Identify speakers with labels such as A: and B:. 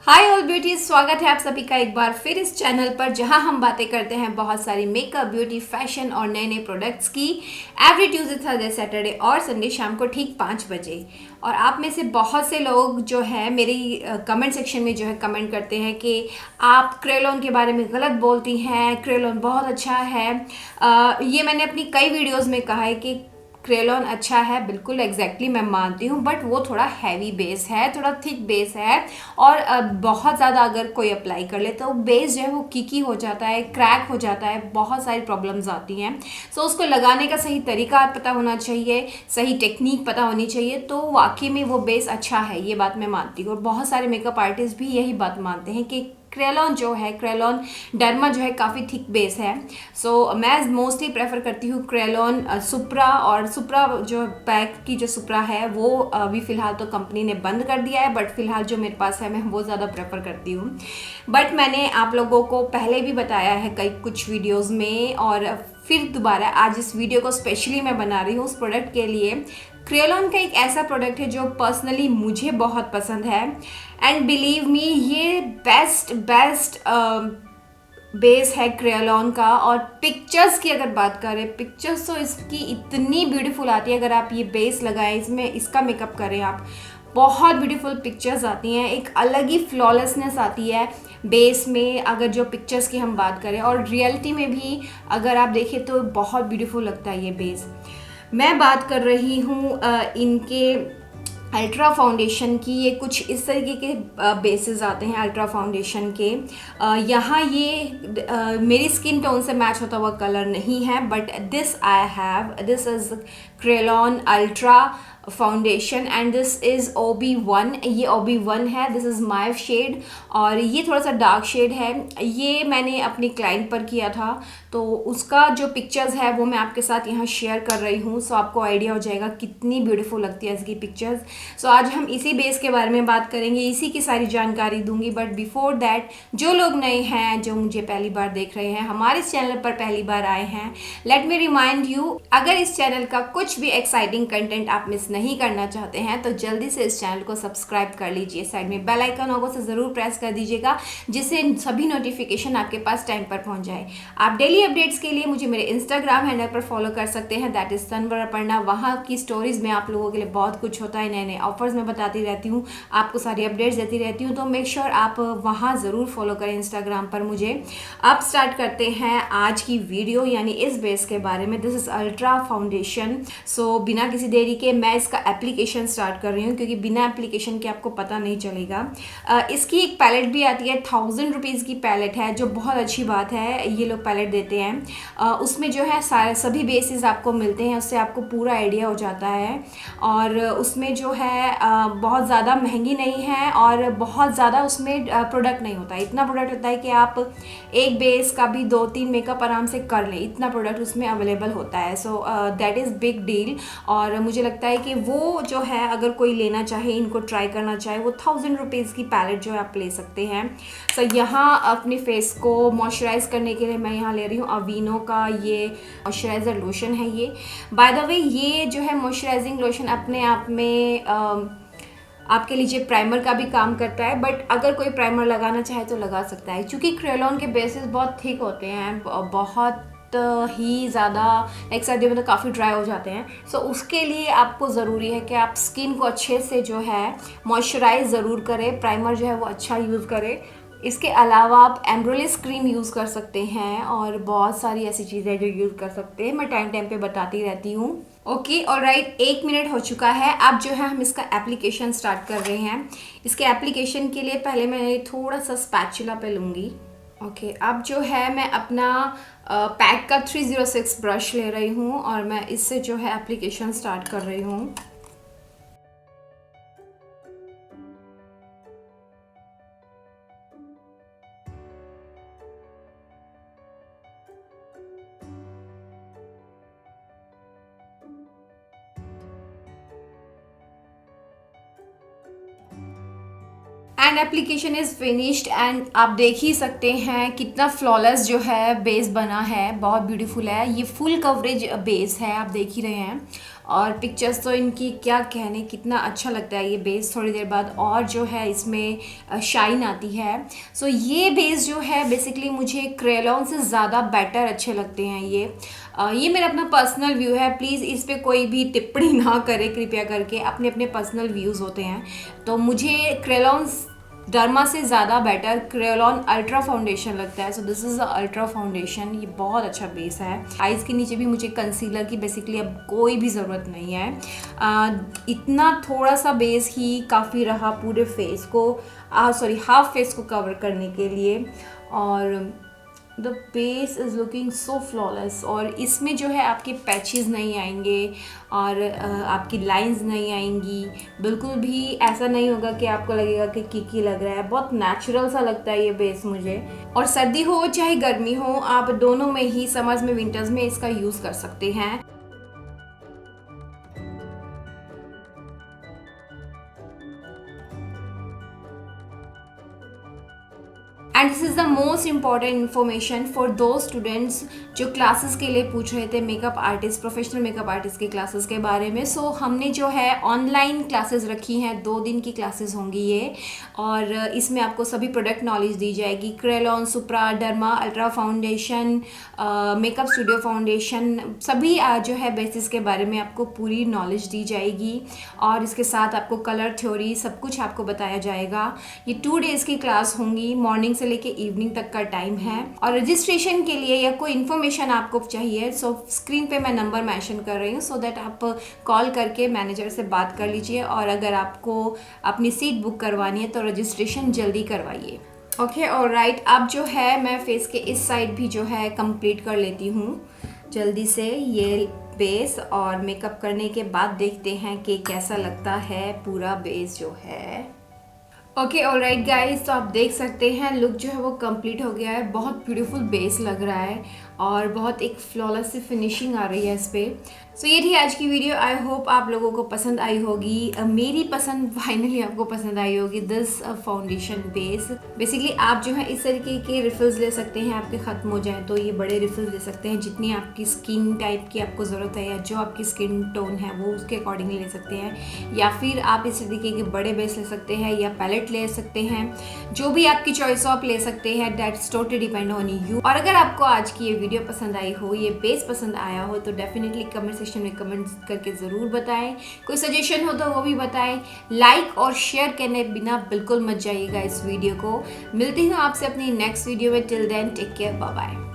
A: Hi all beauties, स्वागत है आप सभी का एक बार फिर इस चैनल पर जहां हम बातें करते हैं बहुत सारी मेकअप, ब्यूटी, फैशन और नए नए प्रोडक्ट्स की। एवरी ट्यूसडे, थर्सडे, सैटरडे और संडे शाम को ठीक 5 बजे। और आप में से बहुत से लोग जो है मेरी कमेंट सेक्शन में जो है कमेंट करते हैं कि आप क्रेलोन के बारे में गलत बोलती हैं, क्रेलोन बहुत अच्छा है। ये मैंने अपनी कई वीडियोज़ में कहा है कि क्रेलॉन अच्छा है, बिल्कुल एग्जैक्टली मैं मानती हूँ, बट वो थोड़ा हैवी बेस है, थोड़ा थिक बेस है। और बहुत ज़्यादा अगर कोई अप्लाई कर ले तो बेस जो है वो कीकी हो जाता है, क्रैक हो जाता है, बहुत सारी प्रॉब्लम्स आती हैं। सो उसको लगाने का सही तरीका पता होना चाहिए, सही टेक्निक पता होनी चाहिए, तो वाकई में वो बेस अच्छा है, ये बात मैं मानती हूँ। और बहुत सारे मेकअप आर्टिस्ट भी यही बात मानते हैं कि क्रेलॉन जो है, क्रेलॉन डर्मा जो है काफ़ी थिक बेस है। सो मैं मोस्टली प्रेफर करती हूँ क्रेलॉन सुप्रा। और सुप्रा जो पैक की जो सुप्रा है वो अभी फ़िलहाल तो कंपनी ने बंद कर दिया है, बट फ़िलहाल जो मेरे पास है मैं वो ज़्यादा प्रेफर करती हूँ। बट मैंने आप लोगों को पहले भी बताया है कई कुछ वीडियोज़ में, और फिर दोबारा आज इस वीडियो को स्पेशली मैं बना रही हूँ उस प्रोडक्ट के लिए। क्रेलॉन का एक ऐसा प्रोडक्ट है जो पर्सनली मुझे बहुत पसंद है, एंड बिलीव मी ये बेस्ट बेस है क्रेयोलन का। और पिक्चर्स की अगर बात करें, पिक्चर्स तो इसकी इतनी ब्यूटीफुल आती है। अगर आप ये बेस लगाएं, इसमें इसका मेकअप करें आप, बहुत ब्यूटीफुल पिक्चर्स आती हैं, एक अलग ही फ्लॉलेसनेस आती है बेस में अगर जो पिक्चर्स की हम बात करें। और रियलिटी में भी अगर आप देखें तो बहुत ब्यूटीफुल लगता है ये बेस। मैं बात कर रही हूँ इनके अल्ट्रा फाउंडेशन की। ये कुछ इस तरीके के बेसेस आते हैं अल्ट्रा फाउंडेशन के। यहाँ ये मेरी स्किन टोन से मैच होता हुआ कलर नहीं है, but this is Kryolan ultra foundation and this is OB1। ये OB1 है, दिस इज़ माय शेड, और ये थोड़ा सा डार्क शेड है। ये मैंने अपनी क्लाइंट पर किया था, तो उसका जो पिक्चर्स है वो मैं आपके साथ यहाँ शेयर कर रही हूँ। सो आपको आइडिया हो जाएगा कितनी ब्यूटीफुल लगती है इसकी पिक्चर्स। सो आज हम इसी बेस के बारे में बात करेंगे, इसी की सारी जानकारी दूंगी। बट बिफोर दैट, जो लोग नए हैं, जो मुझे पहली बार देख रहे हैं, हमारे इस चैनल पर पहली बार आए हैं, लेट मी रिमाइंड यू, अगर इस चैनल का कुछ भी एक्साइटिंग कंटेंट आप मिस नहीं करना चाहते हैं तो जल्दी से इस चैनल को सब्सक्राइब कर लीजिए। साइड में बेल आइकन होगा, उसे ज़रूर प्रेस कर दीजिएगा, जिससे सभी नोटिफिकेशन आपके पास टाइम पर पहुंच जाए। आप डेली अपडेट्स के लिए मुझे मेरे इंस्टाग्राम हैंडल पर फॉलो कर सकते हैं, दैट इज़ तनवर अपर्णा। वहाँ की स्टोरीज में आप लोगों के लिए बहुत कुछ होता है, नए नए ऑफर्स में बताती रहती हूँ, आपको सारी अपडेट्स देती रहती हूँ, तो मेक श्योर आप वहाँ ज़रूर फॉलो करें इंस्टाग्राम पर मुझे। अब स्टार्ट करते हैं आज की वीडियो, यानी इस बेस के बारे में। This is ultra foundation. So बिना किसी देरी के मैं इसका एप्लीकेशन स्टार्ट कर रही हूँ, क्योंकि बिना एप्लीकेशन के आपको पता नहीं चलेगा। इसकी एक पैलेट भी आती है, 1000 रुपीज़ की पैलेट है, जो बहुत अच्छी बात है, ये लोग पैलेट देते हैं। उसमें जो है सारे सभी बेसिस आपको मिलते हैं, उससे आपको पूरा आइडिया हो जाता है। और उसमें जो है बहुत ज़्यादा महंगी नहीं है, और बहुत ज़्यादा उसमें प्रोडक्ट नहीं होता है। इतना प्रोडक्ट होता है कि आप एक बेस का भी 2-3 मेकअप आराम से कर लें, इतना प्रोडक्ट उसमें अवेलेबल होता है। So that is big deal. और मुझे लगता है कि वो जो है, अगर कोई लेना चाहे, इनको ट्राई करना चाहे, वो 1000 रुपीज़ की पैलेट जो है आप ले सकते हैं। सो यहाँ अपने फेस को मॉइस्चराइज करने के लिए मैं यहाँ ले रही हूँ अवीनो का ये मॉइस्चराइज़र लोशन है। ये बाय द वे, ये जो है मॉइस्चराइजिंग लोशन अपने आप में आपके लीजिए प्राइमर का भी काम करता है, बट अगर कोई प्राइमर लगाना चाहे तो लगा सकता है, क्योंकि क्रेयोलन के बेसिस बहुत थिक होते हैं, बहुत ही ज़्यादा, लाइक सर्दियों में तो काफ़ी ड्राई हो जाते हैं। सो उसके लिए आपको ज़रूरी है कि आप स्किन को अच्छे से जो है मॉइस्चराइज ज़रूर करें, प्राइमर जो है वो अच्छा यूज़ करें। इसके अलावा आप एम्ब्रोलिस क्रीम यूज़ कर सकते हैं, और बहुत सारी ऐसी चीज़ें जो यूज़ कर सकते हैं, मैं टाइम टाइम पे बताती रहती हूँ। ओके, ऑलराइट, 1 मिनट हो चुका है। अब जो है हम इसका एप्लीकेशन स्टार्ट कर रहे हैं। इसके एप्लीकेशन के लिए पहले मैं थोड़ा सा स्पैचुला पे लूँगी। ओके, अब जो है मैं अपना पैक का 306 ब्रश ले रही हूँ, और मैं इससे जो है एप्लीकेशन स्टार्ट कर रही हूँ। And application is finished, and आप देख ही सकते हैं कितना फ्लॉलेस जो है बेस बना है, बहुत ब्यूटीफुल है। ये फुल कवरेज बेस है, आप देख ही रहे हैं। और पिक्चर्स तो इनकी क्या कहने, कितना अच्छा लगता है ये बेस थोड़ी देर बाद, और जो है इसमें शाइन आती है। सो ये बेस जो है बेसिकली मुझे क्रेयॉन से ज़्यादा बेटर अच्छे लगते हैं ये मेरा अपना पर्सनल व्यू है। प्लीज़ इस पे कोई भी टिप्पणी ना करे कृपया करके, अपने अपने पर्सनल व्यूज़ होते हैं। तो मुझे क्रेयॉन डर्मा से ज़्यादा बेटर क्रेयोलॉन अल्ट्रा फाउंडेशन लगता है। So this is the ultra foundation, ये बहुत अच्छा बेस है। आइज़ के नीचे भी मुझे कंसीलर की बेसिकली अब कोई भी ज़रूरत नहीं है। इतना थोड़ा सा बेस ही काफ़ी रहा पूरे फेस को, सॉरी हाफ फेस को कवर करने के लिए। और the base is looking so flawless. और इसमें जो है आपके पैचेस नहीं आएंगे और आपकी लाइंस नहीं आएंगी, बिल्कुल भी ऐसा नहीं होगा कि आपको लगेगा कि किकी लग रहा है। बहुत नेचुरल सा लगता है ये बेस मुझे। और सर्दी हो चाहे गर्मी हो, आप दोनों में ही, समर्स में विंटर्स में इसका यूज़ कर सकते हैं। And this is the most important information for दो स्टूडेंट्स जो क्लासेस के लिए पूछ रहे थे, makeup artist, professional makeup artist की क्लासेस के बारे में। सो हमने जो है ऑनलाइन क्लासेस रखी हैं, 2 दिन की क्लासेस होंगी ये, और इसमें आपको सभी प्रोडक्ट नॉलेज दी जाएगी। Kryolan, supra, derma, ultra foundation, makeup studio foundation, सभी जो है बेसिस के बारे में आपको पूरी नॉलेज दी जाएगी। और इसके साथ आपको कलर थ्योरी सब कुछ आपको बताया जाएगा। ये 2 डेज़ की क्लास होंगी, मॉर्निंग से लेके इवनिंग तक का टाइम है। और रजिस्ट्रेशन के लिए या कोई इन्फॉर्मेशन आपको चाहिए, सो स्क्रीन पे मैं नंबर मेंशन कर रही हूँ, सो दैट आप कॉल करके मैनेजर से बात कर लीजिए। और अगर आपको अपनी सीट बुक करवानी है तो रजिस्ट्रेशन जल्दी करवाइए। ओके ऑलराइट, अब जो है मैं फेस के इस साइड भी जो है कंप्लीट कर लेती हूँ जल्दी से ये बेस, और मेकअप करने के बाद देखते हैं कि कैसा लगता है पूरा बेस जो है। ओके ऑलराइट गाइस, तो आप देख सकते हैं लुक जो है वो कंप्लीट हो गया है। बहुत ब्यूटीफुल बेस लग रहा है और बहुत एक फ्लॉलेस सी फिनिशिंग आ रही है इस पर। सो ये थी आज की वीडियो। आई होप आप लोगों को पसंद आई होगी। मेरी पसंद फाइनली आपको पसंद आई होगी दिस फाउंडेशन बेस। बेसिकली आप जो है इस तरीके के रिफिल्स ले सकते हैं, आपके ख़त्म हो जाए तो ये बड़े रिफिल्स ले सकते हैं, जितनी आपकी स्किन टाइप की आपको ज़रूरत है या जो आपकी स्किन टोन है वो उसके अकॉर्डिंगली ले सकते हैं। या फिर आप इस तरीके के बड़े बेस ले सकते हैं या पैलेट ले सकते हैं, जो भी आपकी चॉइस हो आप ले सकते हैं। That's totally depend on you. और अगर आपको आज की ये वीडियो पसंद आई हो, ये बेस पसंद आया हो, तो डेफिनेटली कमेंट सेक्शन में कमेंट करके ज़रूर बताएं। कोई सजेशन हो तो वो भी बताएं। लाइक और शेयर करने बिना बिल्कुल मत जाइएगा इस वीडियो को। मिलती हूँ आपसे अपनी नेक्स्ट वीडियो में। Till then take care, bye bye.